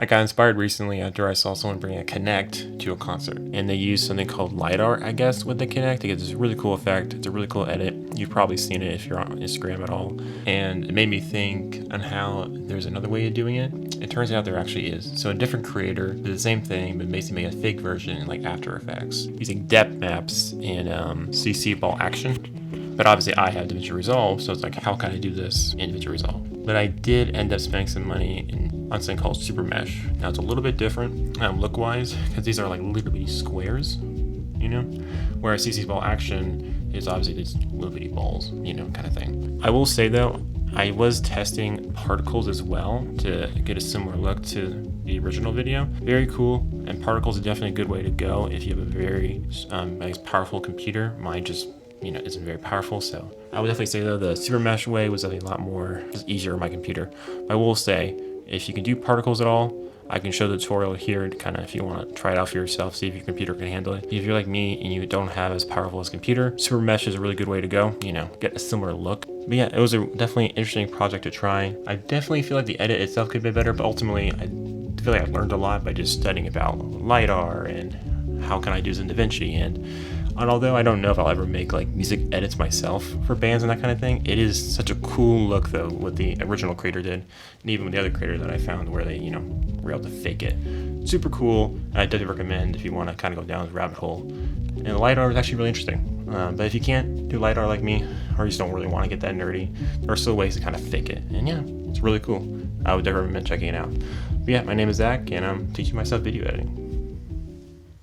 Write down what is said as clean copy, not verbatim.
I got inspired recently after I saw someone bring a Kinect to a concert, and they used something called Lidar, I guess, with the Kinect to get this really cool effect. It's a really cool edit. You've probably seen it if you're on Instagram at all. And it made me think on how there's another way of doing it. It turns out there actually is. So a different creator did the same thing, but basically made a fake version in like After Effects using depth maps in CC ball action. But obviously I have DaVinci Resolve, so it's like, how can I do this in DaVinci Resolve? But I did end up spending some money on something called Super Mesh. Now it's a little bit different look-wise, because these are like literally squares, you know? Whereas CC ball action is obviously these little bitty balls, you know, kind of thing. I will say though, I was testing particles as well to get a similar look to the original video. Very cool, and particles are definitely a good way to go if you have a very powerful computer. Mine just isn't very powerful, so I would definitely say though the Super Mesh way was definitely a lot more just easier on my computer. But I will say, if you can do particles at all, I can show the tutorial here to kind of, if you want to try it out for yourself, see if your computer can handle it. If you're like me and you don't have as powerful as a computer, Super Mesh is a really good way to go, get a similar look. But yeah, it was a definitely interesting project to try. I definitely feel like the edit itself could be better, but ultimately I feel like I learned a lot by just studying about Lidar and how can I do this in DaVinci. And although I don't know if I'll ever make like music edits myself for bands and that kind of thing, it is such a cool look though what the original creator did, and even with the other creator that I found where they were able to fake it. Super cool. I definitely recommend if you want to kind of go down this rabbit hole. And the LiDAR is actually really interesting. But if you can't do LiDAR like me, or you just don't really want to get that nerdy, there are still ways to kind of fake it. And yeah, it's really cool. I would definitely recommend checking it out. But yeah, my name is Zach, and I'm teaching myself video editing.